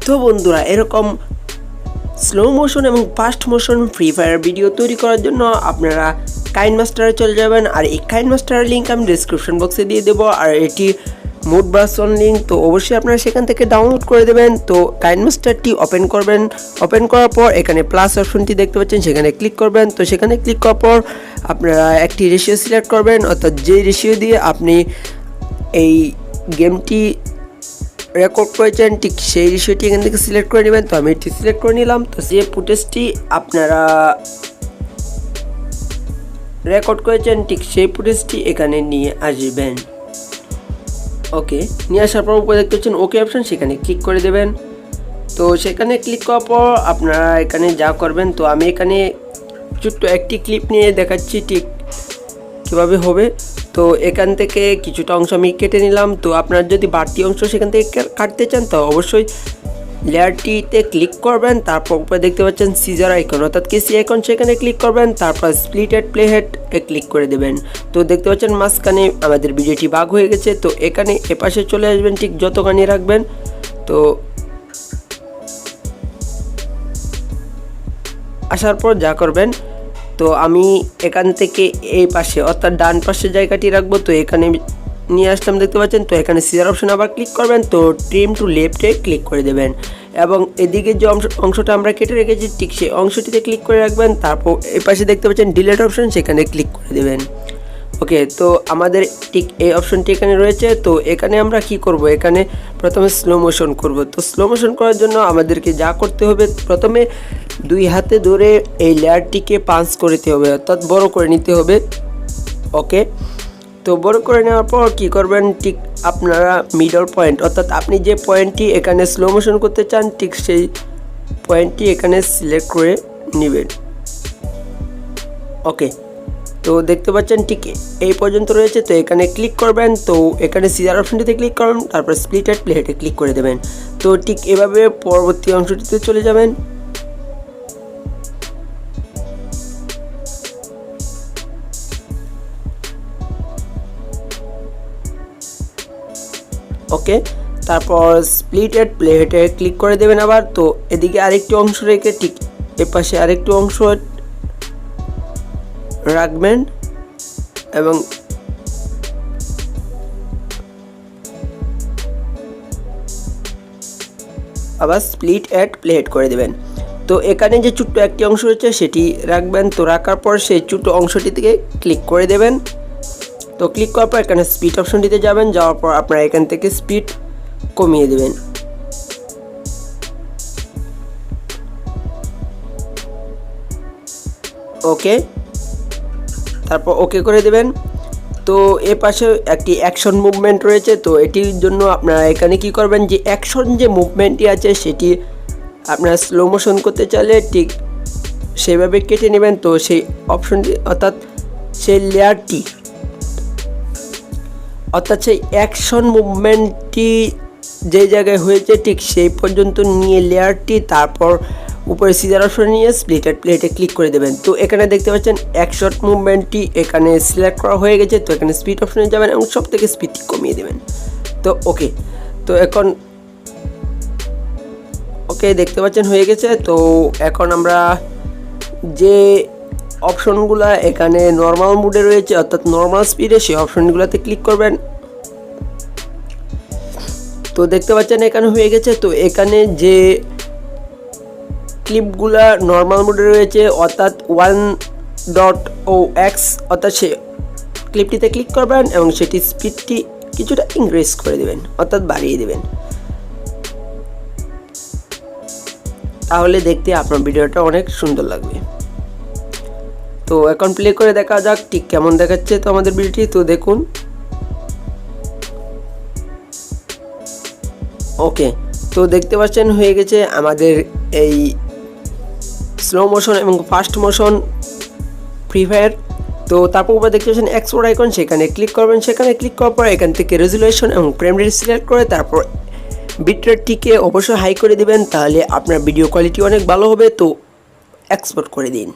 তো বন্ধুরা এরকম স্লো মোশন এবং fast motion free fire video তৈরি করার জন্য আপনারা কাইনমাস্টারে চলে যাবেন। আর এই কাইনমাস্টারের লিঙ্ক আমি ডিসক্রিপশন বক্সে দিয়ে দেবো। আর এটি মোড ভার্সন লিঙ্ক, তো অবশ্যই আপনারা সেখান থেকে ডাউনলোড করে দেবেন। তো কাইনমাস্টারটি ওপেন করবেন, ওপেন করার পর এখানে প্লাস অপশনটি দেখতে পাচ্ছেন, সেখানে ক্লিক করবেন। তো সেখানে ক্লিক করার পর আপনারা একটি রেশিও সিলেক্ট করবেন, অর্থাৎ যে রেশিও দিয়ে আপনি এই গেমটি রেকর্ড করেছেন ঠিক সেই রেশিওটি এখান থেকে সিলেক্ট করে নেবেন। তো আমি এটি সিলেক্ট করে নিলাম। তো যে ফুটেজটি আপনারা রেকর্ড করেছেন ঠিক সেই ফুটেজটি এখানে নিয়ে আসবেন। ওকে, নিয়ে আসার পর উপরে দেখতে পাচ্ছেন ওকে অপশন, সেখানে ক্লিক করে দেবেন। তো সেখানে ক্লিক করার পর আপনারা এখানে যা করবেন, তো আমি এখানে ছোট্ট একটি ক্লিপ নিয়ে দেখাচ্ছি ঠিক কীভাবে হবে। তো এখান থেকে কিছুটা অংশ আমি কেটে নিলাম। তো আপনারা যদি বাড়তি অংশ সেখান থেকে কাটতে চান তো অবশ্যই লেয়ারটিতে ক্লিক করবেন। তারপর উপরে দেখতে পাচ্ছেন সিজার আইকন অর্থাৎ কেসি আইকন, সেখানে ক্লিক করবেন। তারপর split head play head click করে দেবেন। তো দেখতে পাচ্ছেন মাঝখানে আমাদের ভিডিওটি ভাগ হয়ে গেছে। তো এখানে এপাশে চলে আসবেন, ঠিক যতখানি রাখবেন। তো আসার পর যা করবেন, তো আমি এখান থেকে এই পাশে অর্থাৎ ডান পাশে জায়গাটি রাখবো। তো এখানে নিয়ে আসলাম, দেখতে পাচ্ছেন। তো এখানে সিজার অপশন আবার ক্লিক করবেন। তো ট্রিম টু লেফটে ক্লিক করে দেবেন এবং এদিকে যে অংশটা আমরা কেটে রেখেছি ঠিক সেই অংশটিতে ক্লিক করে রাখবেন। তারপর এই পাশে দেখতে পাচ্ছেন ডিলিট অপশন, সেখানে ক্লিক করে দেবেন। ওকে, তো আমাদের ঠিক এই অপশনটি এখানে রয়েছে। তো এখানে আমরা কি করব, এখানে প্রথমে স্লো মোশন করব। তো স্লো মোশন করার জন্য আমাদেরকে যা করতে হবে, প্রথমে দুই হাতে ধরে এই লেয়ারটিকে পাঞ্চ করতে হবে অর্থাৎ বড় করে নিতে হবে। ওকে, তো বড় করে নেওয়ার পর কি করবেন, ঠিক আপনারা মিডল পয়েন্ট অর্থাৎ আপনি যে পয়েন্টটি এখানে স্লো মোশন করতে চান ঠিক সেই পয়েন্টটি এখানে সিলেক্ট করে নেবেন। ওকে, তো দেখতে পাচ্ছেন ঠিক এই পর্যন্ত রয়েছে। তো এখানে ক্লিক করবেন। তো এখানে সিজার অপশনটিতে ক্লিক করবেন, তারপর স্প্লিট হেড প্লে হেডে ক্লিক করে দেবেন। তো ঠিক এভাবে পরবর্তী অংশটিতে চলে যাবেন। ওকে, তারপর স্প্লিট হেড প্লে হেডে ক্লিক করে দেবেন আবার। তো এদিকে আরেকটি অংশ রেখে ঠিক এপাশে আরেকটি অংশ রাখবেন এবং আবার স্প্লিট হেড প্লে হেড করে দেবেন। তো এখানে যে ছোট্ট একটি অংশ রয়েছে সেটি রাখবেন। তো রাখার পর সেই ছোট্ট অংশটি থেকে ক্লিক করে দেবেন। তো ক্লিক করার পর এখানে স্পিড অপশনটিতে যাবেন, যাওয়ার পর আপনারা এখান থেকে স্পিড কমিয়ে দেবেন। ওকে, তারপর ওকে করে দেবেন। তো এ পাশে একটি অ্যাকশন মুভমেন্ট রয়েছে। তো এটির জন্য আপনারা এখানে কি করবেন, যে অ্যাকশন যে মুভমেন্টটি আছে সেটি আপনারা স্লো মোশন করতে চাইলে ঠিক সেভাবে কেটে নেবেন। তো সেই অপশনটি অর্থাৎ সেই লেয়ারটি অর্থাৎ সেই অ্যাকশন মুভমেন্টটি যে জায়গায় হয়েছে ঠিক সেই পর্যন্ত নিয়ে লেয়ারটি, তারপর উপরে সিজার অপশন নিয়ে স্প্লিট হেড প্লে হেডে ক্লিক করে দেবেন। তো এখানে দেখতে পাচ্ছেন অ্যাকশন মুভমেন্টটি এখানে সিলেক্ট করা হয়ে গেছে। তো এখানে স্পিড অপশনে যাবেন এবং সব থেকে স্পিডটি কমিয়ে দেবেন। তো ওকে, তো এখন ওকে দেখতে পাচ্ছেন হয়ে গেছে। তো এখন আমরা যে অপশনগুলো এখানে নর্মাল মোডে রয়েছে অর্থাৎ নর্মাল স্পিডে সেই অপশনগুলোতে ক্লিক করবেন। তো দেখতে পাচ্ছেন এখানে হয়ে গেছে। তো এখানে যে ক্লিপগুলা নর্মাল মোডে রয়েছে অর্থাৎ 1.0x অর্থাৎ সে ক্লিপটিতে ক্লিক করবেন এবং সেটি স্পিডটি কিছুটা ইনক্রিজ করে দেবেন অর্থাৎ বাড়িয়ে দেবেন, তাহলে দেখতে আপনার ভিডিওটা অনেক সুন্দর লাগবে। তো এখন প্লে করে দেখা যাক ঠিক কেমন দেখাচ্ছে তো আমাদের ভিডিওটি। তো দেখুন, ওকে, তো দেখতে পাচ্ছেন হয়ে গেছে আমাদের এই স্লো মোশন এবং ফাস্ট মোশন ফ্রি ফায়ার। তো তারপর উপরে দেখতে পাচ্ছেন এক্সপোর্ট আইকন, সেখানে ক্লিক করবেন। সেখানে ক্লিক করার পর এখান থেকে রেজুলেশন এবং ফ্রেম রেট সিলেক্ট করে তারপর বিট রেটটিকে অবশ্যই হাই করে দিবেন, তাহলে আপনার ভিডিও কোয়ালিটি অনেক ভালো হবে। তো এক্সপোর্ট করে দিন।